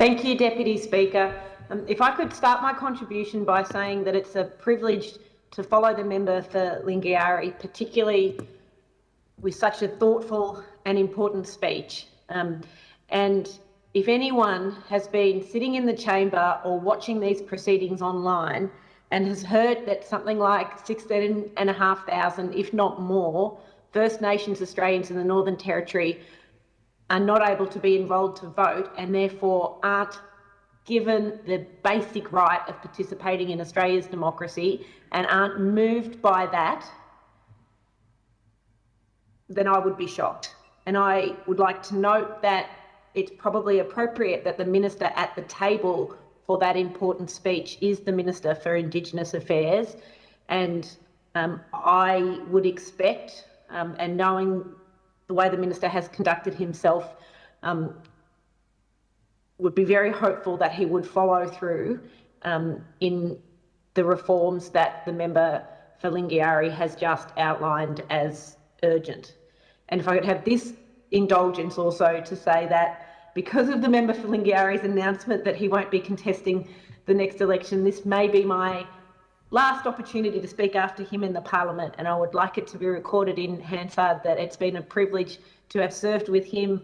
Thank you, Deputy Speaker. If I could start my contribution by saying that it's a privilege to follow the member for Lingiari, particularly with such a thoughtful and important speech. And if anyone has been sitting in the chamber or watching these proceedings online and has heard that something like 16,500, if not more, First Nations Australians in the Northern Territory are not able to be enrolled to vote and therefore aren't given the basic right of participating in Australia's democracy and aren't moved by that, then I would be shocked. And I would like to note that it's probably appropriate that the Minister at the table for that important speech is the Minister for Indigenous Affairs. And I would expect, and knowing the way the Minister has conducted himself, would be very hopeful that he would follow through in the reforms that the member for Lingiari has just outlined as urgent. And if I could have this indulgence also to say that because of the member for Lingiari's announcement that he won't be contesting the next election, this may be my last opportunity to speak after him in the Parliament, and I would like it to be recorded in Hansard that it's been a privilege to have served with him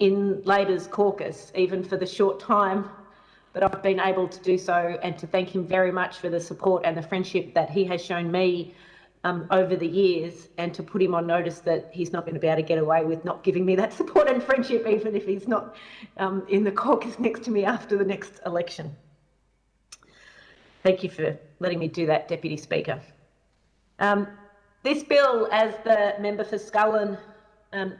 in Labor's caucus, even for the short time that I've been able to do so, and to thank him very much for the support and the friendship that he has shown me over the years, and to put him on notice that he's not going to be able to get away with not giving me that support and friendship, even if he's not in the caucus next to me after the next election. Thank you for letting me do that, Deputy Speaker. This bill, as the member for Scullin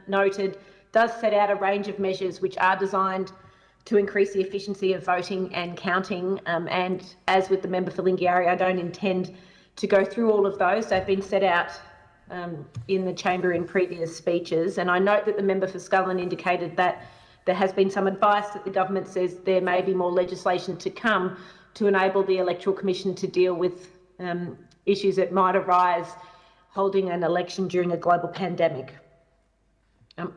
noted, does set out a range of measures which are designed to increase the efficiency of voting and counting. And as with the member for Lingiari, I don't intend to go through all of those. They've been set out in the chamber in previous speeches. And I note that the member for Scullin indicated that there has been some advice that the government says there may be more legislation to come to enable the Electoral Commission to deal with issues that might arise holding an election during a global pandemic.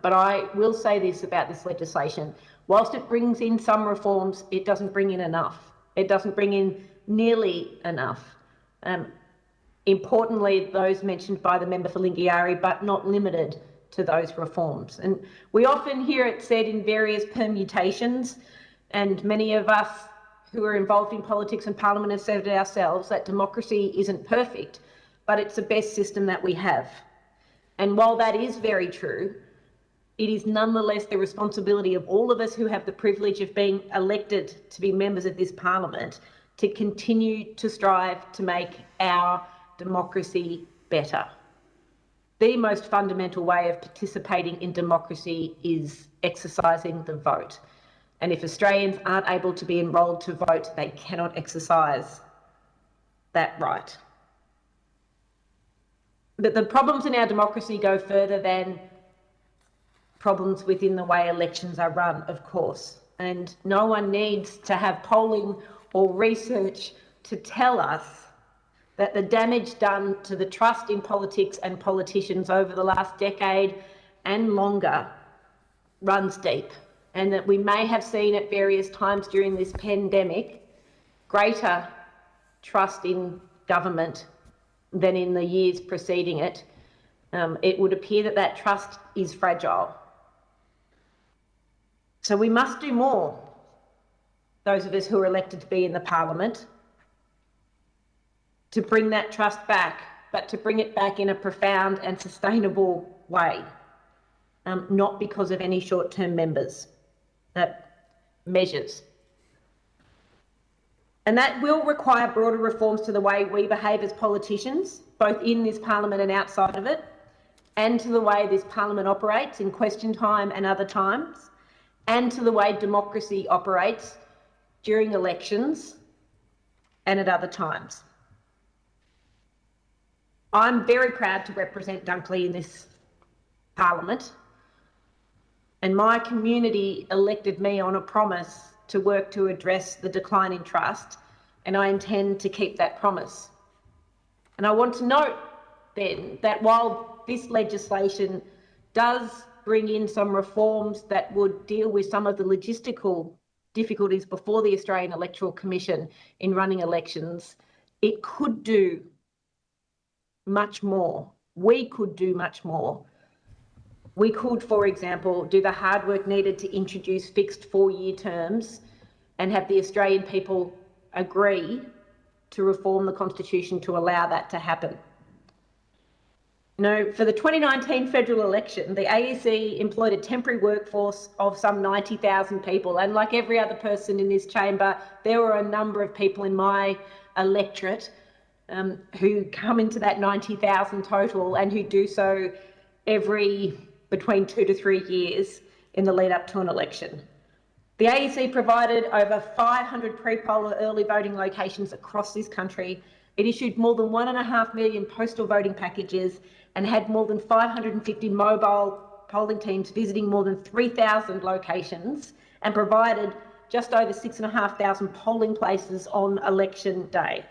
But I will say this about this legislation. Whilst it brings in some reforms, it doesn't bring in enough. It doesn't bring in nearly enough. Importantly, those mentioned by the member for Lingiari, but not limited to those reforms. And we often hear it said in various permutations, and many of us who are involved in politics and Parliament have said it ourselves, that democracy isn't perfect, but it's the best system that we have. And while that is very true, it is nonetheless the responsibility of all of us who have the privilege of being elected to be members of this Parliament to continue to strive to make our democracy better. The most fundamental way of participating in democracy is exercising the vote. And if Australians aren't able to be enrolled to vote, they cannot exercise that right. But the problems in our democracy go further than problems within the way elections are run, of course. And no one needs to have polling or research to tell us that the damage done to the trust in politics and politicians over the last decade and longer runs deep, and that we may have seen at various times during this pandemic greater trust in government than in the years preceding it. It would appear that that trust is fragile. So we must do more, those of us who are elected to be in the Parliament, to bring that trust back, but to bring it back in a profound and sustainable way, not because of any short-term measures. And that will require broader reforms to the way we behave as politicians, both in this Parliament and outside of it, and to the way this Parliament operates in question time and other times, and to the way democracy operates during elections and at other times. I'm very proud to represent Dunkley in this Parliament, and my community elected me on a promise to work to address the decline in trust, and I intend to keep that promise. And I want to note then that while this legislation does bring in some reforms that would deal with some of the logistical difficulties before the Australian Electoral Commission in running elections, it could do much more. We could do much more. We could, for example, do the hard work needed to introduce fixed 4-year terms and have the Australian people agree to reform the Constitution to allow that to happen. For the 2019 federal election, the AEC employed a temporary workforce of some 90,000 people. And like every other person in this chamber, there were a number of people in my electorate who come into that 90,000 total and who do so every between 2 to 3 years in the lead up to an election. The AEC provided over 500 pre-poll early voting locations across this country. It issued more than 1.5 million postal voting packages and had more than 550 mobile polling teams visiting more than 3,000 locations and provided just over 6,500 polling places on election day.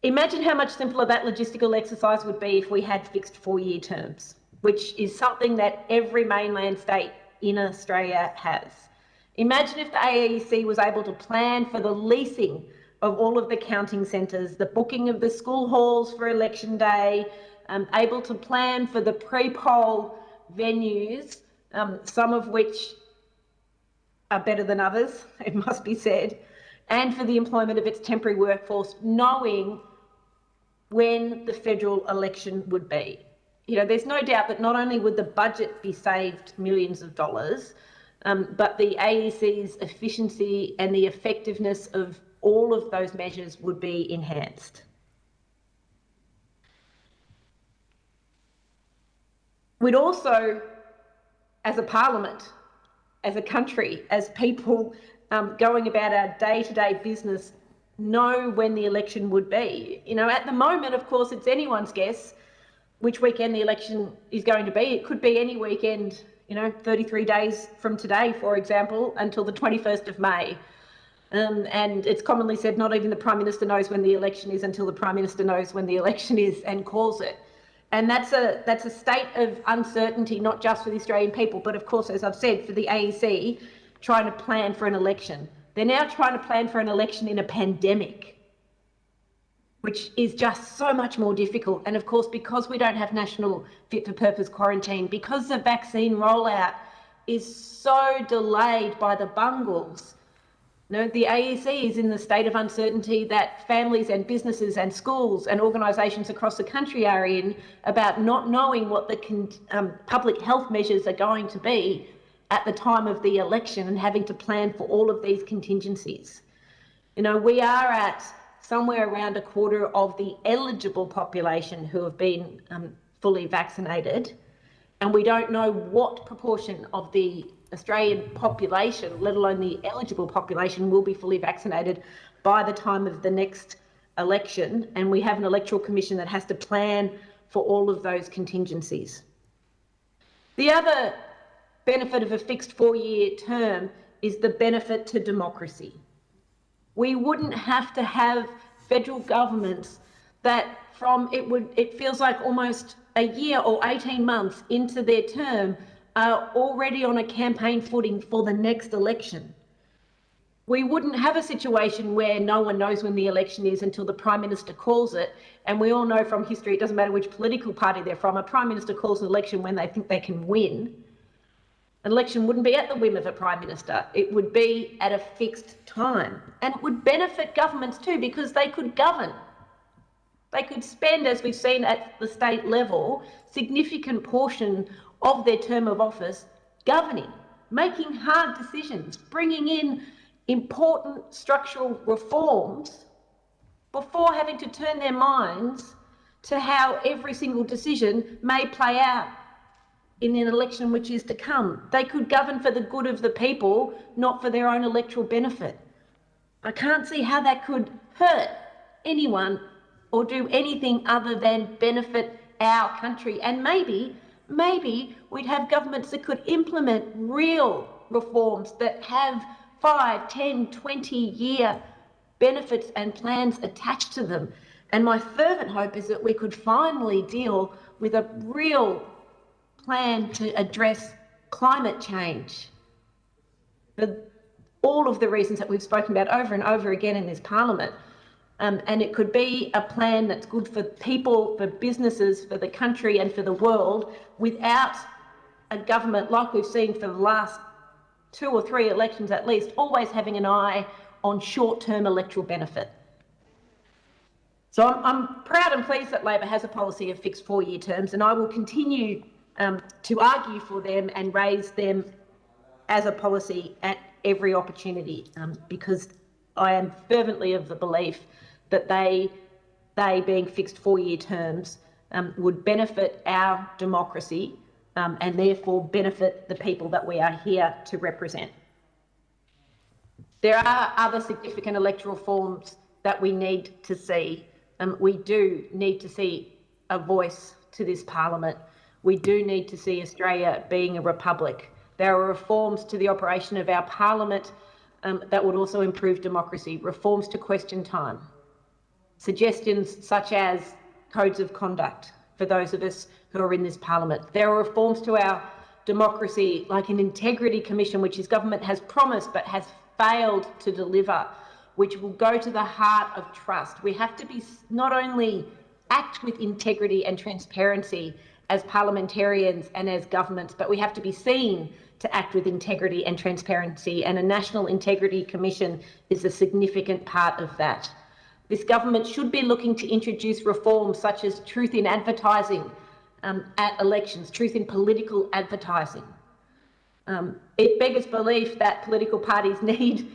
Imagine how much simpler that logistical exercise would be if we had fixed 4-year terms, which is something that every mainland state in Australia has. Imagine if the AEC was able to plan for the leasing of all of the counting centres, the booking of the school halls for election day, able to plan for the pre-poll venues, some of which are better than others, it must be said, and for the employment of its temporary workforce, knowing when the federal election would be. There's no doubt that not only would the budget be saved millions of dollars, but the AEC's efficiency and the effectiveness of all of those measures would be enhanced. We'd also, as a parliament, as a country, as people going about our day-to-day business, know when the election would be. At the moment, of course, it's anyone's guess which weekend the election is going to be. It could be any weekend, 33 days from today, for example, until the 21st of May. And it's commonly said not even the Prime Minister knows when the election is until the Prime Minister knows when the election is and calls it. And that's a state of uncertainty, not just for the Australian people, but of course, as I've said, for the AEC trying to plan for an election. They're now trying to plan for an election in a pandemic, which is just so much more difficult. And of course, because we don't have national fit-for-purpose quarantine, because the vaccine rollout is so delayed by the bungles, the AEC is in the state of uncertainty that families and businesses and schools and organisations across the country are in about not knowing what the public health measures are going to be at the time of the election and having to plan for all of these contingencies. We are at somewhere around a quarter of the eligible population who have been fully vaccinated, and we don't know what proportion of the Australian population, let alone the eligible population, will be fully vaccinated by the time of the next election, and we have an electoral commission that has to plan for all of those contingencies. The other benefit of a fixed 4-year term is the benefit to democracy. We wouldn't have to have federal governments that it feels like almost a year or 18 months into their term are already on a campaign footing for the next election. We wouldn't have a situation where no one knows when the election is until the Prime Minister calls it. And we all know from history, it doesn't matter which political party they're from, a Prime Minister calls an election when they think they can win. An election wouldn't be at the whim of a Prime Minister. It would be at a fixed time. And it would benefit governments too, because they could govern. They could spend, as we've seen at the state level, significant portion of their term of office governing, making hard decisions, bringing in important structural reforms before having to turn their minds to how every single decision may play out in an election which is to come. They could govern for the good of the people, not for their own electoral benefit. I can't see how that could hurt anyone or do anything other than benefit our country. And maybe we'd have governments that could implement real reforms that have 5, 10, 20-year benefits and plans attached to them. And my fervent hope is that we could finally deal with a real plan to address climate change, for all of the reasons that we've spoken about over and over again in this parliament. And it could be a plan that's good for people, for businesses, for the country and for the world, without a government, like we've seen for the last 2 or 3 elections at least, always having an eye on short-term electoral benefit. So I'm proud and pleased that Labor has a policy of fixed 4-year terms, and I will continue to argue for them and raise them as a policy at every opportunity, because I am fervently of the belief that they being fixed 4-year terms, would benefit our democracy, and therefore benefit the people that we are here to represent. There are other significant electoral reforms that we need to see. We do need to see a voice to this parliament. We do need to see Australia being a republic. There are reforms to the operation of our parliament that would also improve democracy, reforms to question time, suggestions such as codes of conduct for those of us who are in this parliament. There are reforms to our democracy, like an integrity commission, which this government has promised but has failed to deliver, which will go to the heart of trust. We have to be not only act with integrity and transparency as parliamentarians and as governments, but we have to be seen to act with integrity and transparency, and a National Integrity Commission is a significant part of that. This government should be looking to introduce reforms such as truth in advertising at elections, truth in political advertising. It beggars belief that political parties need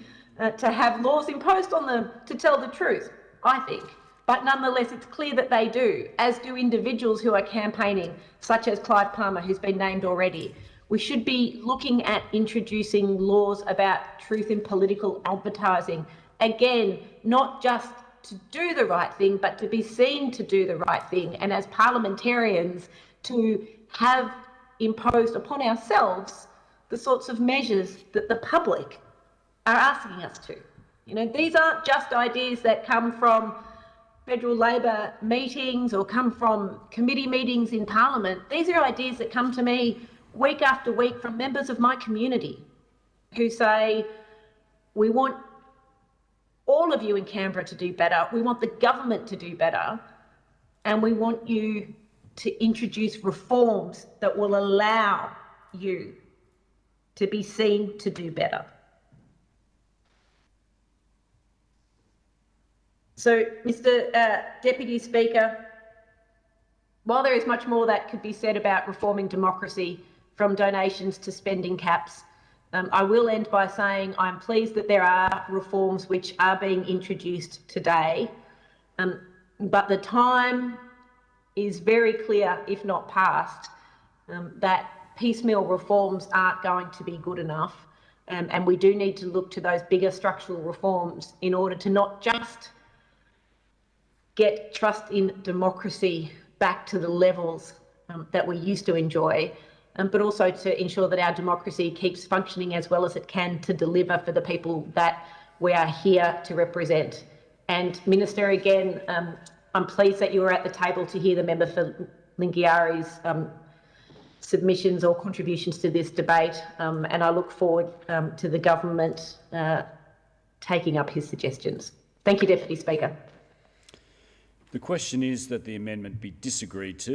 to have laws imposed on them to tell the truth, I think. But nonetheless, it's clear that they do, as do individuals who are campaigning, such as Clive Palmer, who's been named already. We should be looking at introducing laws about truth in political advertising. Again, not just to do the right thing, but to be seen to do the right thing. And as parliamentarians, to have imposed upon ourselves the sorts of measures that the public are asking us to. You know, these aren't just ideas that come from federal Labor meetings or come from committee meetings in Parliament. These are ideas that come to me week after week from members of my community who say, we want all of you in Canberra to do better, we want the government to do better, and we want you to introduce reforms that will allow you to be seen to do better. So, Mr. Deputy Speaker, while there is much more that could be said about reforming democracy, from donations to spending caps, I will end by saying I'm pleased that there are reforms which are being introduced today, but the time is very clear, if not past, that piecemeal reforms aren't going to be good enough, and we do need to look to those bigger structural reforms in order to not just get trust in democracy back to the levels that we used to enjoy, but also to ensure that our democracy keeps functioning as well as it can to deliver for the people that we are here to represent. And Minister, again, I'm pleased that you were at the table to hear the member for Lingiari's submissions or contributions to this debate, and I look forward to the government taking up his suggestions. Thank you, Deputy Speaker. The question is that the amendment be disagreed to.